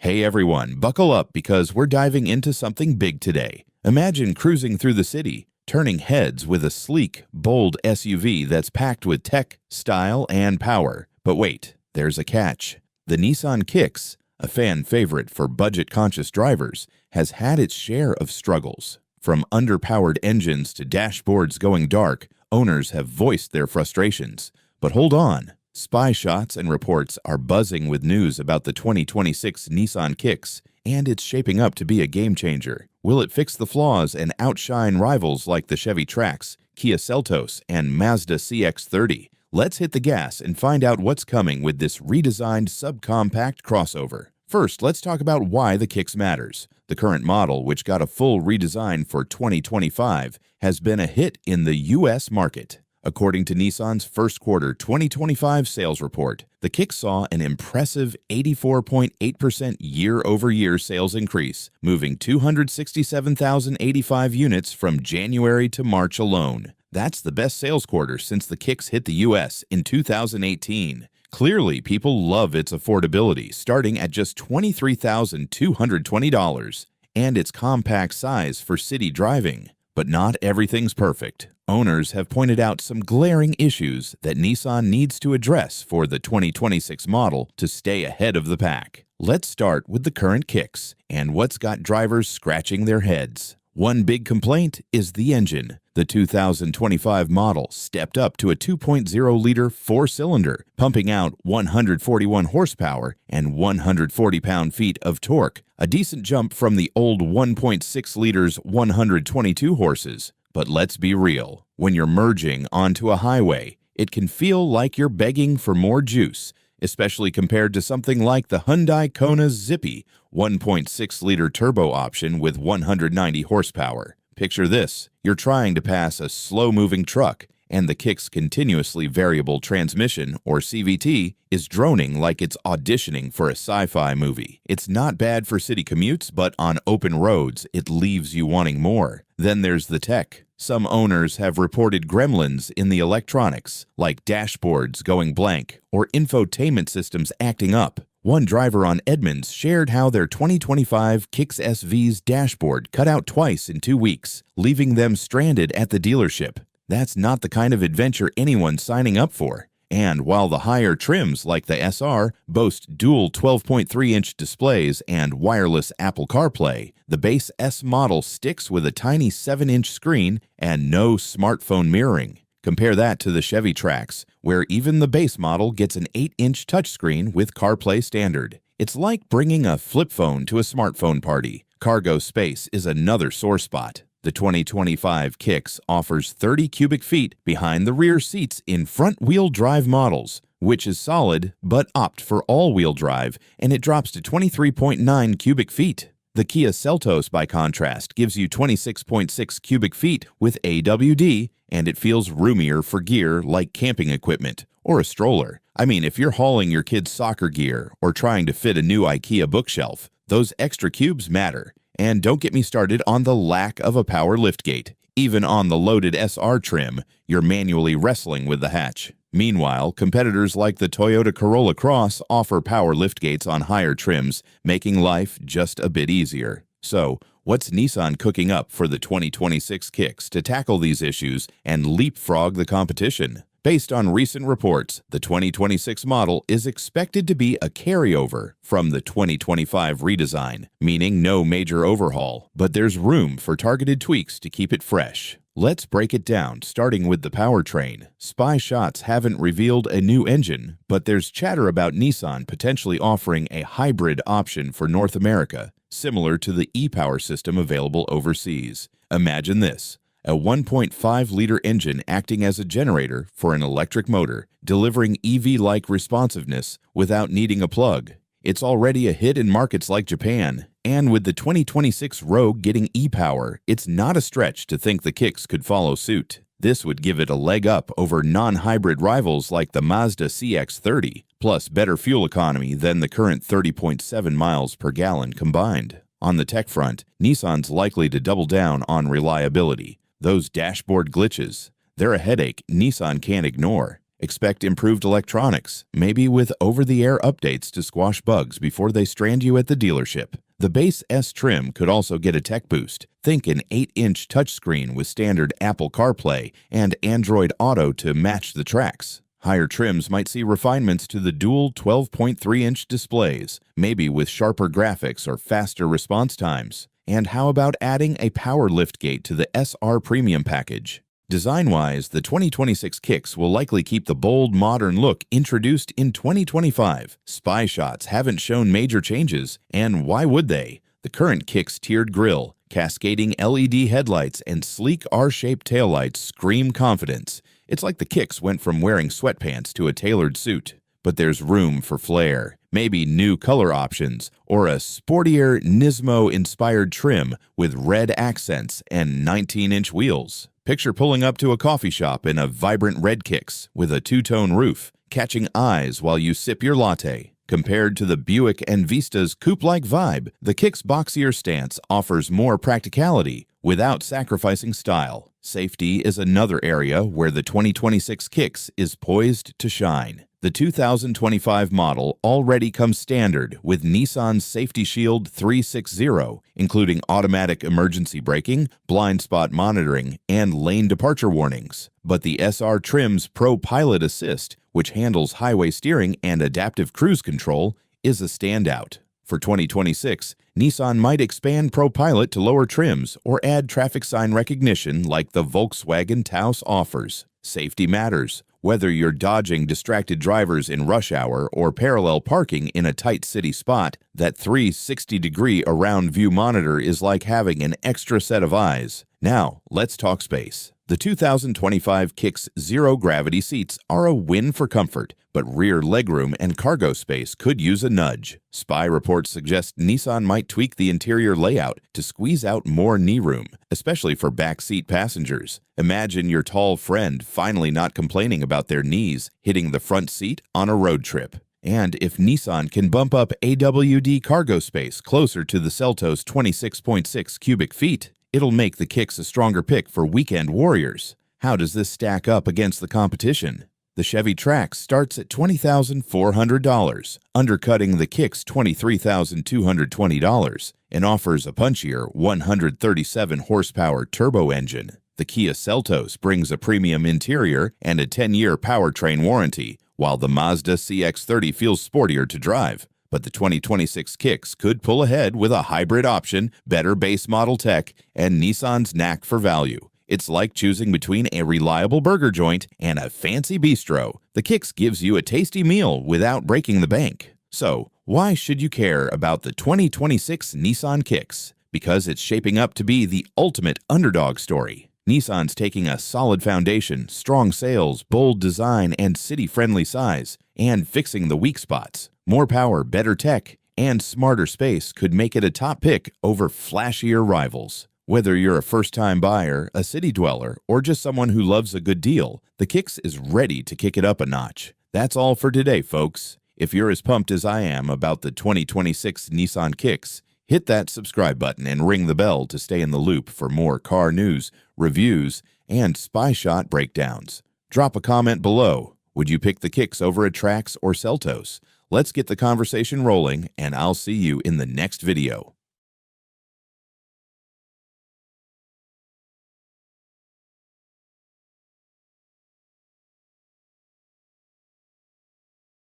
Hey everyone, buckle up because we're diving into something big today. Imagine cruising through the city, turning heads with a sleek, bold SUV that's packed with tech, style, and power. But wait, there's a catch. The Nissan Kicks, a fan favorite for budget-conscious drivers, has had its share of struggles. From underpowered engines to dashboards going dark, owners have voiced their frustrations. But hold on. Spy shots and reports are buzzing with news about the 2026 Nissan Kicks, and it's shaping up to be a game-changer. Will it fix the flaws and outshine rivals like the Chevy Trax, Kia Seltos, and Mazda CX-30? Let's hit the gas and find out what's coming with this redesigned subcompact crossover. First, let's talk about why the Kicks matters. The current model, which got a full redesign for 2025, has been a hit in the U.S. market. According to Nissan's first quarter 2025 sales report, the Kicks saw an impressive 84.8% year-over-year sales increase, moving 267,085 units from January to March alone. That's the best sales quarter since the Kicks hit the U.S. in 2018. Clearly, people love its affordability, starting at just $23,220, and its compact size for city driving. But not everything's perfect. Owners have pointed out some glaring issues that Nissan needs to address for the 2026 model to stay ahead of the pack. Let's start with the current Kicks and what's got drivers scratching their heads. One big complaint is the engine. The 2025 model stepped up to a 2.0-liter four-cylinder, pumping out 141 horsepower and 140 pound-feet of torque, a decent jump from the old 1.6 liters 122 horses. But let's be real, when you're merging onto a highway, it can feel like you're begging for more juice, especially compared to something like the Hyundai Kona's Zippy 1.6-liter turbo option with 190 horsepower. Picture this, you're trying to pass a slow-moving truck, and the Kick's continuously variable transmission, or CVT, is droning like it's auditioning for a sci-fi movie. It's not bad for city commutes, but on open roads, it leaves you wanting more. Then there's the tech. Some owners have reported gremlins in the electronics, like dashboards going blank or infotainment systems acting up. One driver on Edmonds shared how their 2025 Kicks SV's dashboard cut out twice in 2 weeks, leaving them stranded at the dealership. That's not the kind of adventure anyone's signing up for. And while the higher trims like the SR boast dual 12.3-inch displays and wireless Apple CarPlay, the base S model sticks with a tiny 7-inch screen and no smartphone mirroring. Compare that to the Chevy Trax, where even the base model gets an 8-inch touchscreen with CarPlay standard. It's like bringing a flip phone to a smartphone party. Cargo space is another sore spot. The 2025 Kicks offers 30 cubic feet behind the rear seats in front-wheel drive models, which is solid, but opt for all-wheel drive, and it drops to 23.9 cubic feet. The Kia Seltos, by contrast, gives you 26.6 cubic feet with AWD, and it feels roomier for gear like camping equipment or a stroller. I mean, if you're hauling your kid's soccer gear or trying to fit a new IKEA bookshelf, those extra cubes matter. And don't get me started on the lack of a power liftgate. Even on the loaded SR trim, you're manually wrestling with the hatch. Meanwhile, competitors like the Toyota Corolla Cross offer power liftgates on higher trims, making life just a bit easier. So, what's Nissan cooking up for the 2026 Kicks to tackle these issues and leapfrog the competition? Based on recent reports, the 2026 model is expected to be a carryover from the 2025 redesign, meaning no major overhaul, but there's room for targeted tweaks to keep it fresh. Let's break it down, starting with the powertrain. Spy shots haven't revealed a new engine, but there's chatter about Nissan potentially offering a hybrid option for North America, similar to the e-Power system available overseas. Imagine this. A 1.5-liter engine acting as a generator for an electric motor, delivering EV-like responsiveness without needing a plug. It's already a hit in markets like Japan, and with the 2026 Rogue getting e-Power, it's not a stretch to think the Kicks could follow suit. This would give it a leg up over non-hybrid rivals like the Mazda CX-30, plus better fuel economy than the current 30.7 miles per gallon combined. On the tech front, Nissan's likely to double down on reliability. Those dashboard glitches, they're a headache Nissan can't ignore. Expect improved electronics, maybe with over-the-air updates to squash bugs before they strand you at the dealership. The base S trim could also get a tech boost. Think an 8-inch touchscreen with standard Apple CarPlay and Android Auto to match the tracks. Higher trims might see refinements to the dual 12.3-inch displays, maybe with sharper graphics or faster response times. And how about adding a power liftgate to the SR Premium package? Design-wise, the 2026 Kicks will likely keep the bold, modern look introduced in 2025. Spy shots haven't shown major changes, and why would they? The current Kicks tiered grille, cascading LED headlights, and sleek R-shaped taillights scream confidence. It's like the Kicks went from wearing sweatpants to a tailored suit. But there's room for flair, maybe new color options, or a sportier Nismo-inspired trim with red accents and 19-inch wheels. Picture pulling up to a coffee shop in a vibrant red Kicks with a two-tone roof, catching eyes while you sip your latte. Compared to the Buick and Vista's coupe-like vibe, the Kicks' boxier stance offers more practicality without sacrificing style. Safety is another area where the 2026 Kicks is poised to shine. The 2025 model already comes standard with Nissan's Safety Shield 360, including automatic emergency braking, blind spot monitoring, and lane departure warnings. But the SR trim's Pro Pilot Assist, which handles highway steering and adaptive cruise control, is a standout. For 2026, Nissan might expand Pro Pilot to lower trims or add traffic sign recognition like the Volkswagen Taos offers. Safety matters. Whether you're dodging distracted drivers in rush hour or parallel parking in a tight city spot, that 360-degree around-view monitor is like having an extra set of eyes. Now, let's talk space. The 2025 Kicks zero-gravity seats are a win for comfort, but rear legroom and cargo space could use a nudge. Spy reports suggest Nissan might tweak the interior layout to squeeze out more knee room, especially for backseat passengers. Imagine your tall friend finally not complaining about their knees hitting the front seat on a road trip. And if Nissan can bump up AWD cargo space closer to the Seltos 26.6 cubic feet, it'll make the Kicks a stronger pick for weekend warriors. How does this stack up against the competition? The Chevy Trax starts at $20,400, undercutting the Kicks' $23,220, and offers a punchier 137-horsepower turbo engine. The Kia Seltos brings a premium interior and a 10-year powertrain warranty, while the Mazda CX-30 feels sportier to drive. But the 2026 Kicks could pull ahead with a hybrid option, better base model tech, and Nissan's knack for value. It's like choosing between a reliable burger joint and a fancy bistro. The Kicks gives you a tasty meal without breaking the bank. So, why should you care about the 2026 Nissan Kicks? Because it's shaping up to be the ultimate underdog story. Nissan's taking a solid foundation, strong sales, bold design, and city-friendly size, and fixing the weak spots. More power, better tech, and smarter space could make it a top pick over flashier rivals. Whether you're a first-time buyer, a city dweller, or just someone who loves a good deal, the Kicks is ready to kick it up a notch. That's all for today, folks. If you're as pumped as I am about the 2026 Nissan Kicks, hit that subscribe button and ring the bell to stay in the loop for more car news, reviews, and spy shot breakdowns. Drop a comment below. Would you pick the Kicks over a Trax or Seltos? Let's get the conversation rolling, and I'll see you in the next video.